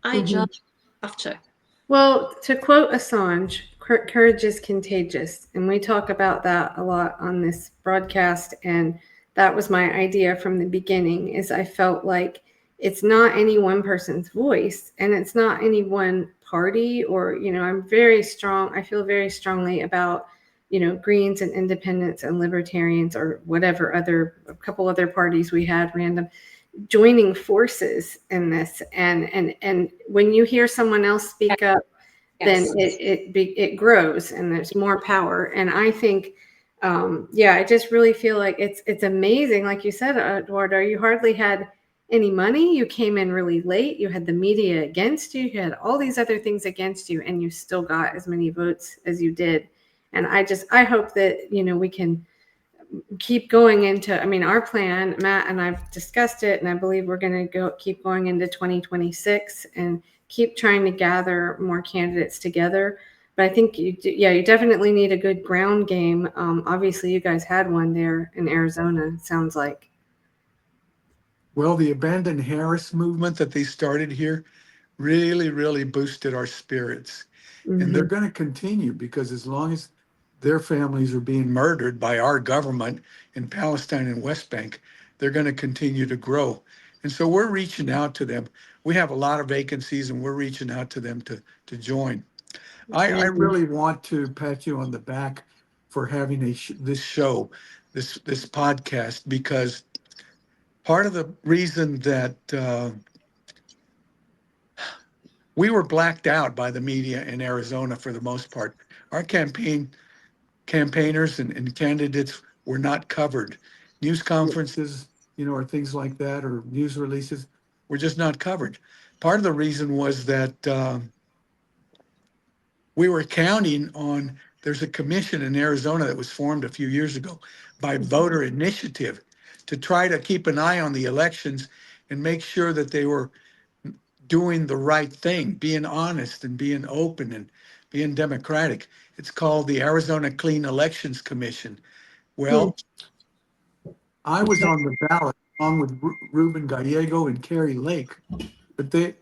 S2: I just have to.
S1: Well, to quote Assange, courage is contagious. And we talk about that a lot on this broadcast. And that was my idea from the beginning, is I felt like it's not any one person's voice and it's not any one party or, I'm very strong. I feel very strongly about, Greens and independents and libertarians or whatever a couple other parties we had random joining forces in this. And when you hear someone else speak up, then it grows and there's more power. And I think, I just really feel like it's amazing. Like you said, Eduardo, you hardly had any money. You came in really late. You had the media against you. You had all these other things against you, and you still got as many votes as you did. And I hope that, we can keep going into, our plan, Matt and I've discussed it, and I believe we're going to keep going into 2026 and keep trying to gather more candidates together. But I think you definitely need a good ground game. Obviously you guys had one there in Arizona, it sounds like.
S3: Well, the Abandon Harris movement that they started here really, really boosted our spirits. And they're
S1: Mhm.
S3: going to continue because as long as their families are being murdered by our government in Palestine and West Bank, they're going to continue to grow. And so we're reaching out to them. We have a lot of vacancies and we're reaching out to them to join. I
S1: Mhm.
S3: really want to pat you on the back for having this show, this podcast, because part of the reason that we were blacked out by the media in Arizona for the most part. Our campaigners and candidates were not covered. News conferences, or things like that, or news releases were just not covered. Part of the reason was that we were counting on, there's a commission in Arizona that was formed a few years ago by voter initiative to try to keep an eye on the elections and make sure that they were doing the right thing, being honest and being open and being democratic. It's called the Arizona Clean Elections Commission.
S1: Hmm.
S3: Well, I was on the ballot along with Ruben Gallego and Carrie Lake, but they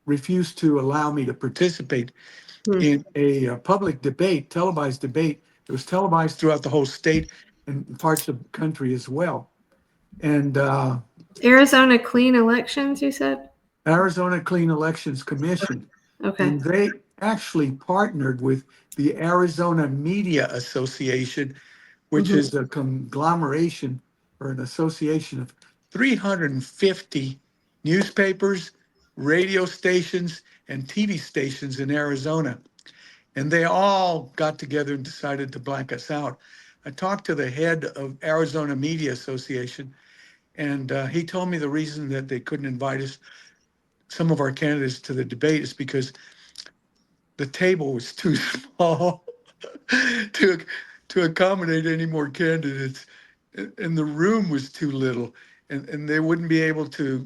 S3: refused to allow me to participate
S1: Hmm.
S3: in a public debate, televised debate. It was televised throughout the whole state and parts of the country as well. And
S1: Arizona clean elections, you said?
S3: Arizona Clean Elections Commission,
S1: Okay.
S3: and they actually partnered with the Arizona Media Association, which
S1: Mhm.
S3: is a conglomeration or an association of 350 newspapers, radio stations, and TV stations in Arizona. And they all got together and decided to black us out. I talked to the head of Arizona Media Association, and he told me the reason that they couldn't invite us, some of our candidates, to the debate is because the table was too small to to accommodate any more candidates, and the room was too little, and they wouldn't be able to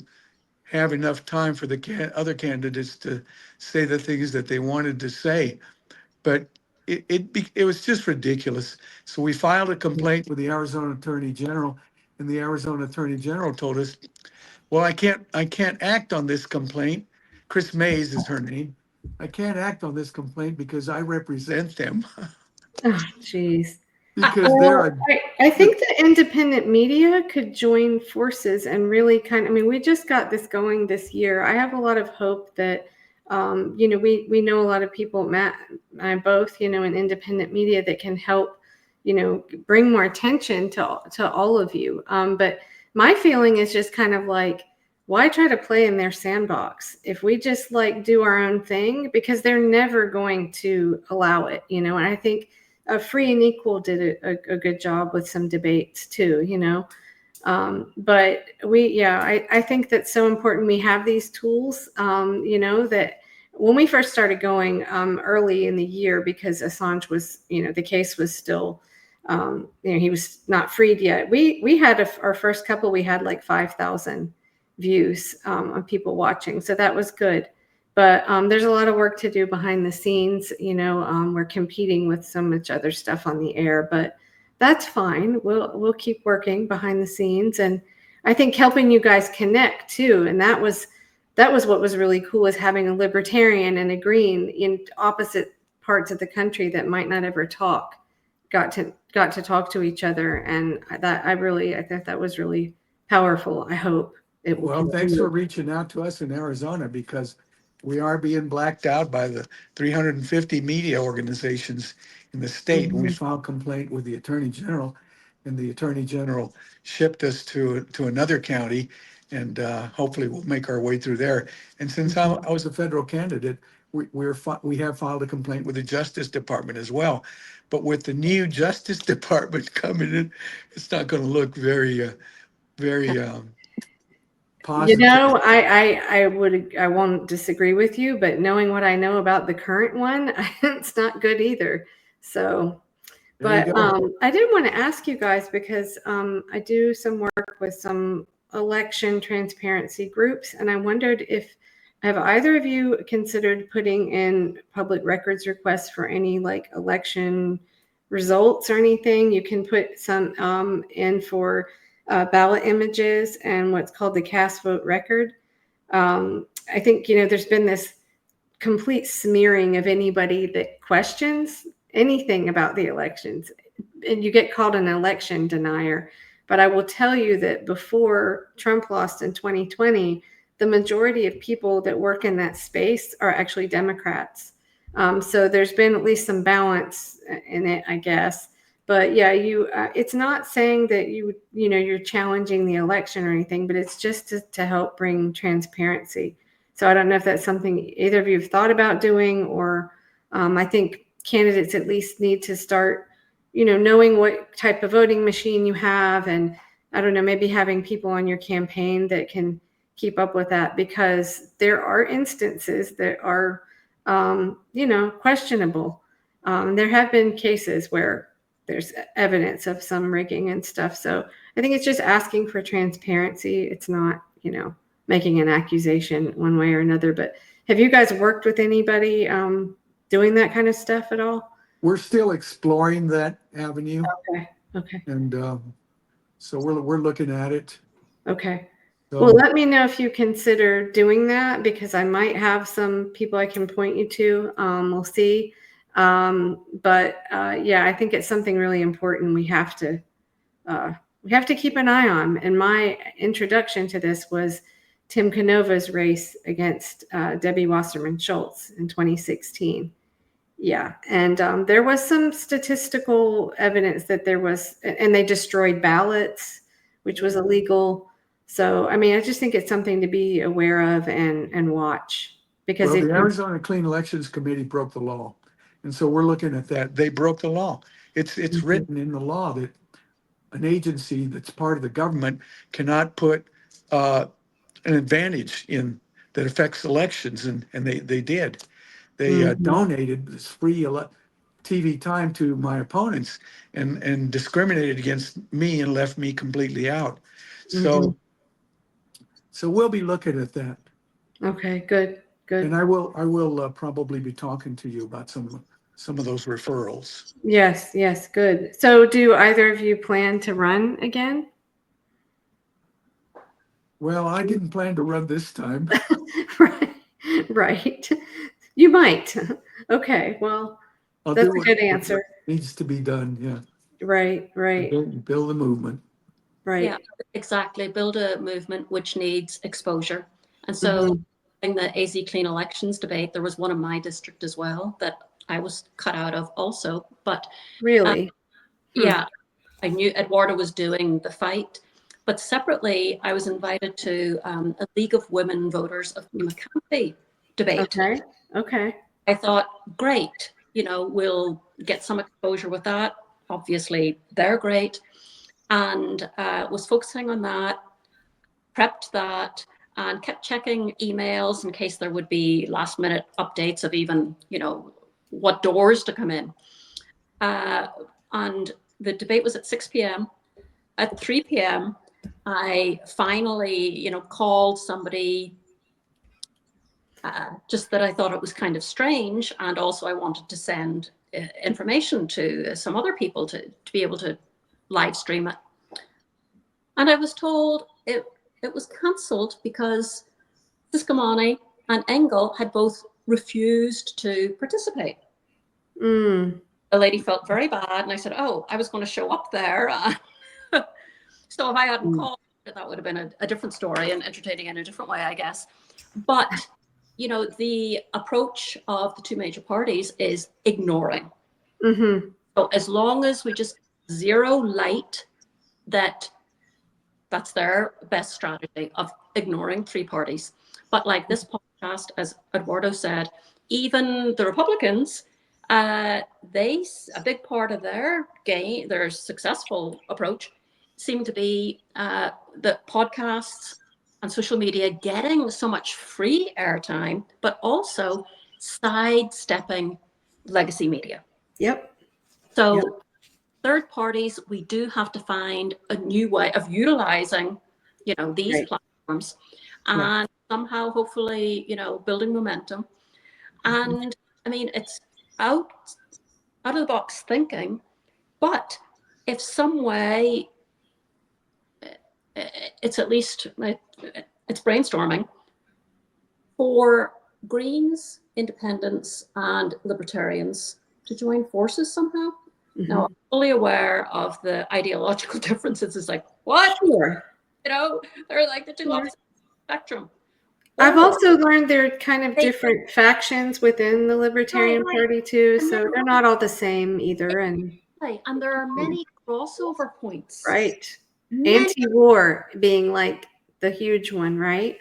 S3: have enough time for the other candidates to say the things that they wanted to say. But it was just ridiculous. So we filed a complaint with the Arizona Attorney General, and the Arizona Attorney General told us, well, I can't act on this complaint. Chris Mays is her name. I can't act on this complaint because I represent them.
S1: Oh, geez.
S3: Because they're
S1: Well, I think the independent media could join forces and really kind of, I mean, we just got this going this year. I have a lot of hope that, we know a lot of people, Matt and I both, in independent media that can help, bring more attention to all of you. But my feeling is just kind of like, why try to play in their sandbox if we just like do our own thing, because they're never going to allow it, and I think Free and Equal did a good job with some debates too, but I think that's so important. We have these tools, that when we first started going early in the year, because Assange was, the case was still, he was not freed yet. We had our first couple, we had like 5,000 views of people watching, so that was good. But there's a lot of work to do behind the scenes. We're competing with so much other stuff on the air, but that's fine. We'll keep working behind the scenes, and I think helping you guys connect too. And that was what was really cool, is having a libertarian and a green in opposite parts of the country that might not ever talk, got to talk to each other, and I thought that was really powerful. I hope it will
S3: Well, thanks
S1: continue.
S3: for reaching out to us in Arizona because we are being blacked out by the 350 media organizations in the state. We
S1: Mhm.
S3: filed complaint with the Attorney General, and the Attorney General shipped us to another county, and hopefully we'll make our way through there. And since I was a federal candidate, we have filed a complaint with the Justice Department as well. But with the new Justice Department coming in, it's not going to look very positive.
S1: I won't disagree with you, but knowing what I know about the current one, it's not good either. So,
S3: There you
S1: but
S3: go.
S1: I did want to ask you guys, because I do some work with some election transparency groups, and I wondered if have either of you considered putting in public records requests for any like election results or anything? You can put some in for ballot images and what's called the cast vote record. I think, there's been this complete smearing of anybody that questions anything about the elections, and you get called an election denier. But I will tell you that before Trump lost in 2020, the majority of people that work in that space are actually Democrats. So there's been at least some balance in it, I guess. But yeah, it's not saying that you're challenging the election or anything, but it's just to help bring transparency. So I don't know if that's something either of you have thought about doing, or I think candidates at least need to start, knowing what type of voting machine you have. And I don't know, maybe having people on your campaign that can keep up with that, because there are instances that are, questionable. There have been cases where there's evidence of some rigging and stuff. So I think it's just asking for transparency. It's not, making an accusation one way or another. But have you guys worked with anybody doing that kind of stuff at all?
S3: We're still exploring that avenue,
S1: Okay.
S3: and so we're looking at it.
S1: Okay.
S3: So,
S1: Well, let me know if you consider doing that, because I might have some people I can point you to. We'll see. But yeah, I think it's something really important we have to keep an eye on. And my introduction to this was Tim Canova's race against Debbie Wasserman Schultz in 2016. Yeah, and there was some statistical evidence that and they destroyed ballots, which was illegal. So, I mean, I just think it's something to be aware of and watch, because
S3: well, the Arizona Clean Elections Committee broke the law, and so we're looking at that. They broke the law. It's written in the law that an agency that's part of the government cannot put an advantage in that affects elections, and they did. They donated this free TV time to my opponents, and discriminated against me and left me completely out. So we'll be looking at that,
S1: Okay, good.
S3: and I will probably be talking to you about some of those referrals.
S1: Yes, good. So do either of you plan to run again?
S3: Well, I didn't plan to run this time.
S1: Right. You might. Okay, well,
S3: I'll
S1: that's
S3: do
S1: a
S3: what
S1: good answer.
S3: needs to be done. Yeah,
S1: Right.
S3: build the movement.
S1: Right.
S2: Yeah, exactly. Build a movement which needs exposure. And so in the AZ Clean Elections debate, there was one in my district as well that I was cut out of also. But
S1: Really?
S2: yeah, I knew Eduardo was doing the fight. But separately, I was invited to a League of Women Voters of Pima County debate.
S1: Okay.
S2: I thought, great, we'll get some exposure with that. Obviously, they're great. And was focusing on that, prepped that, and kept checking emails in case there would be last minute updates of even, what doors to come in. And the debate was at 6 p.m. At 3 p.m., I finally, called somebody, just that I thought it was kind of strange. And also I wanted to send information to some other people to be able to live stream it. And I was told it was cancelled because Siskamani and Engel had both refused to participate. The lady felt very bad, and I said, oh, I was going to show up there. So if I hadn't called, that would have been a different story and entertaining in a different way, I guess. But, the approach of the two major parties is ignoring. So as long as we just zero light that's their best strategy of ignoring three parties. But like this podcast, as Eduardo said, even the Republicans, a big part of their successful approach seemed to be the podcasts and social media getting so much free airtime, but also sidestepping legacy media.
S1: Yep.
S2: So third parties, we do have to find a new way of utilizing, these platforms, and somehow, hopefully, building momentum. And I mean, it's out of the box thinking, but if some way it's at least, it's brainstorming for Greens, Independents, and Libertarians to join forces somehow.
S1: Mhm.
S2: Now, I'm fully aware of the ideological differences. It's like, what?
S1: Sure.
S2: You know, they're like the two
S1: Sure.
S2: opposite spectrum.
S1: I've
S2: Or
S1: also learned there are kind of
S2: they-
S1: different factions within the Libertarian
S2: Right.
S1: Party too,
S2: And
S1: so
S2: then-
S1: they're not all the same either. And
S2: And there are many crossover points.
S1: right,
S2: Many,
S1: anti-war being like the huge one, right?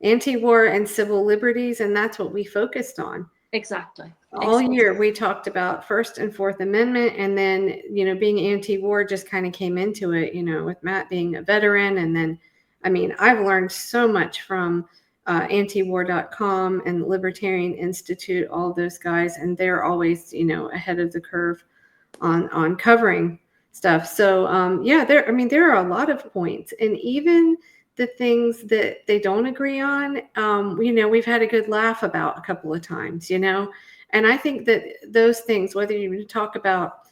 S1: Anti-war and civil liberties, and that's what we focused on.
S2: exactly.
S1: All year we talked about First and Fourth Amendment, and then, you know, being anti-war just kind of came into it, you know, with Matt being a veteran. And then, I mean, I've learned so much from antiwar.com and Libertarian Institute, all those guys, and they're always, you know, ahead of the curve on covering stuff. So yeah, there are a lot of points, and even the things that they don't agree on, you know, we've had a good laugh about a couple of times, you know. And I think that those things, whether you talk about,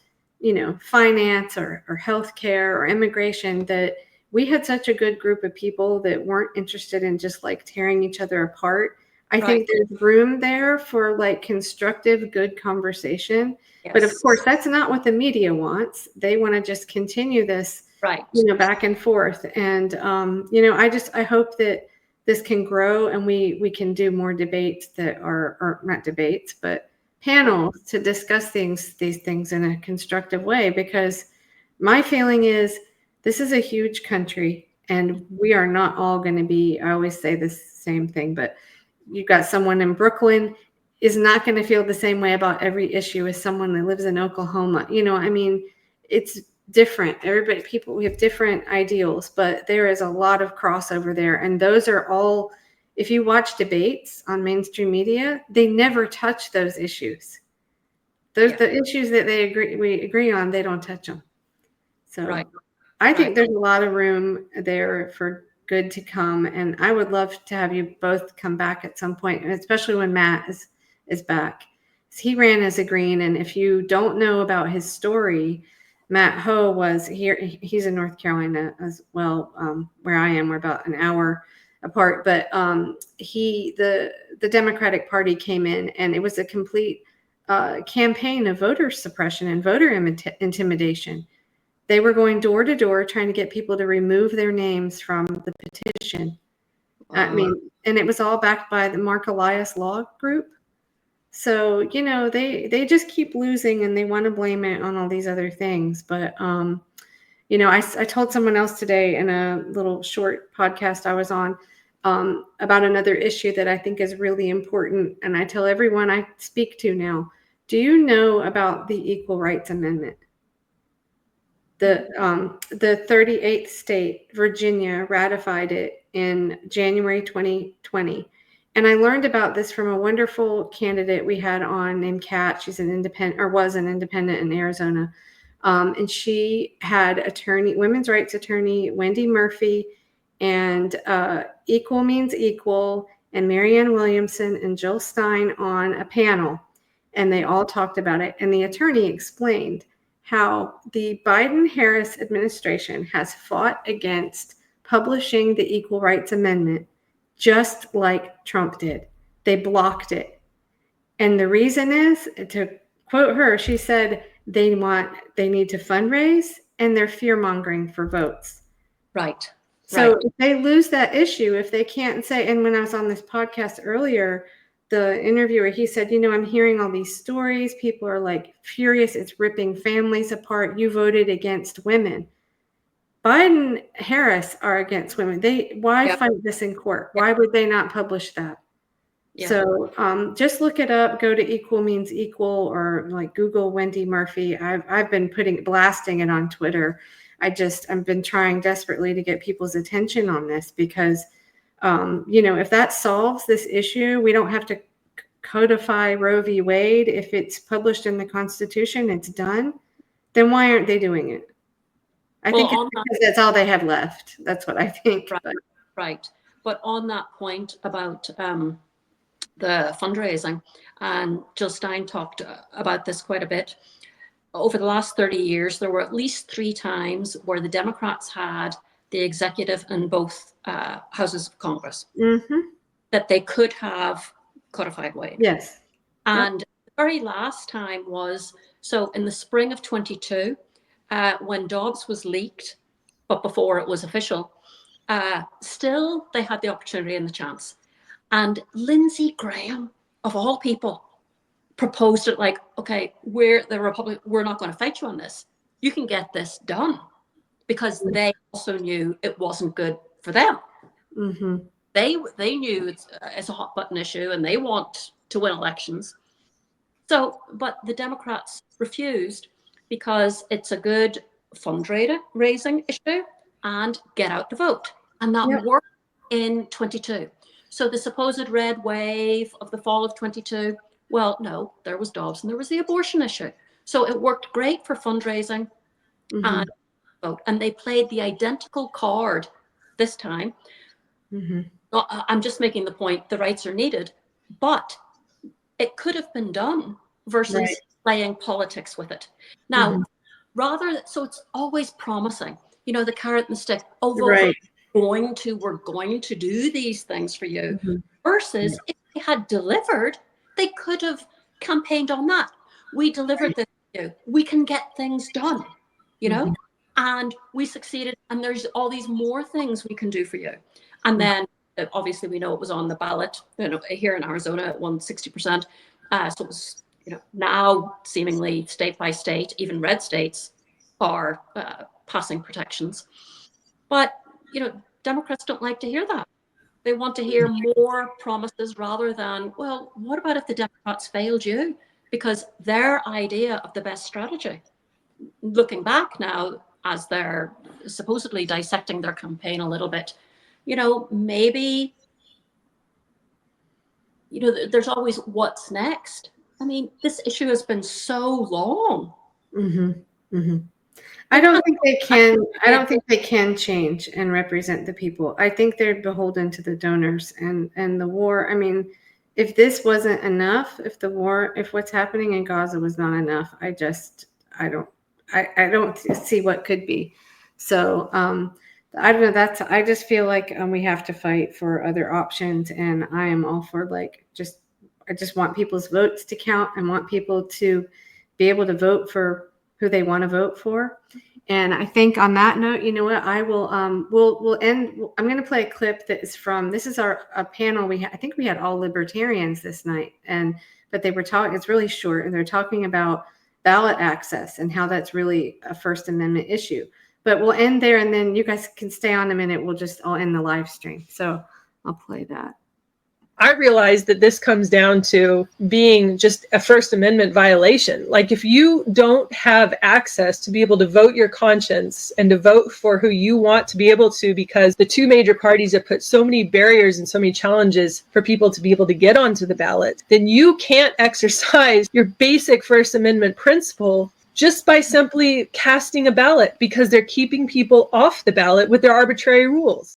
S1: you know, finance or healthcare or immigration, that we had such a good group of people that weren't interested in just like tearing each other apart. I think there's room there for like constructive, good conversation.
S2: Yes.
S1: But of course, that's not what the media wants. They want to just continue this, you know, back and forth. And, you know, I hope that this can grow and we can do more debates that are, or not debates, but panels to discuss these things in a constructive way. Because my feeling is this is a huge country and we are not all going to be, I always say the same thing, but you've got someone in Brooklyn is not going to feel the same way about every issue as someone that lives in Oklahoma. You know, I mean, it's different. People, we have different ideals, but there is a lot of crossover there. And those are all, if you watch debates on mainstream media, they never touch those issues. The issues that we agree on, they don't touch them. So I think there's a lot of room there for good to come. And I would love to have you both come back at some point, and especially when Matt is back. He ran as a Green, and if you don't know about his story, Matt Ho was here. He's in North Carolina as well, where I am. We're about an hour apart. But the Democratic Party came in, and it was a complete campaign of voter suppression and voter intimidation. They were going door to door trying to get people to remove their names from the petition. I mean, and it was all backed by the Mark Elias Law Group. So, you know, they just keep losing and they want to blame it on all these other things. But, you know, I told someone else today in a little short podcast I was on about another issue that I think is really important. And I tell everyone I speak to now, do you know about the Equal Rights Amendment? The 38th state, Virginia, ratified it in January 2020. And I learned about this from a wonderful candidate we had on named Kat. She's an independent, or was an independent in Arizona. And she had women's rights attorney, Wendy Murphy, and Equal Means Equal, and Marianne Williamson and Jill Stein on a panel. And they all talked about it. And the attorney explained how the Biden-Harris administration has fought against publishing the Equal Rights Amendment just like Trump did. They blocked it. And the reason is, to quote her, she said they need to fundraise and they're fear-mongering for votes.
S2: Right.
S1: So if they lose that issue, if they can't say, and when I was on this podcast earlier, the interviewer, he said, you know, I'm hearing all these stories. People are like furious. It's ripping families apart. You voted against women. Biden, Harris are against women. Why fight this in court? Why would they not publish that?
S2: Yeah.
S1: So just look it up. Go to Equal Means Equal, or like Google Wendy Murphy. I've been blasting it on Twitter. I've been trying desperately to get people's attention on this because, you know, if that solves this issue, we don't have to codify Roe v. Wade. If it's published in the Constitution, it's done. Then why aren't they doing it? I think it's because that's all they have left. That's what I think.
S2: Right. But on that point about the fundraising, and Jill Stein talked about this quite a bit. Over the last 30 years, there were at least 3 times where the Democrats had the executive and both houses of Congress,
S1: Mm-hmm.
S2: that they could have codified Wade.
S1: Yes.
S2: And the very last time was, so in the spring of 22, when Dobbs was leaked, but before it was official, still they had the opportunity and the chance. And Lindsey Graham, of all people, proposed it like, okay, we're the Republic, we're not going to fight you on this. You can get this done, because they also knew it wasn't good for them.
S1: Mm-hmm.
S2: They knew it's a hot button issue and they want to win elections. So, but the Democrats refused because it's a good fundraising issue and get out the vote. And that worked in 22. So the supposed red wave of the fall of 22, well, no, there was Dobbs and there was the abortion issue. So it worked great for fundraising and vote. And they played the identical card this time. I'm just making the point, the rights are needed, but it could have been done versus playing politics with it. Now, so it's always promising, you know, the carrot and the stick. Oh, vote we're going to do these things for you. Versus if they had delivered, they could have campaigned on that. We delivered this to you. We can get things done, you know, and we succeeded. And there's all these more things we can do for you. And then obviously we know it was on the ballot, you know, here in Arizona it won 60%. So it was, you know, now seemingly state by state, even red states are passing protections. But, you know, Democrats don't like to hear that. They want to hear more promises rather than, well, what about if the Democrats failed you? Because their idea of the best strategy, looking back now as they're supposedly dissecting their campaign a little bit, you know, maybe, you know, there's always what's next. I mean, this issue has been so long.
S1: I don't think they can. I don't think they can change and represent the people. I think they're beholden to the donors and the war. I mean, if this wasn't enough, if what's happening in Gaza was not enough, I don't see what could be. So I don't know. I just feel like we have to fight for other options, and I am all for I just want people's votes to count. I want people to be able to vote for who they want to vote for. And I think on that note, you know what, I will, we'll end. I'm going to play a clip that is from, this is a panel. I think we had all libertarians this night, but they were talking, it's really short, and they're talking about ballot access and how that's really a First Amendment issue. But we'll end there, and then you guys can stay on a minute. I'll end the live stream. So I'll play that.
S6: I realize that this comes down to being just a First Amendment violation. Like, if you don't have access to be able to vote your conscience and to vote for who you want to be able to, because the two major parties have put so many barriers and so many challenges for people to be able to get onto the ballot, then you can't exercise your basic First Amendment principle just by simply casting a ballot, because they're keeping people off the ballot with their arbitrary rules.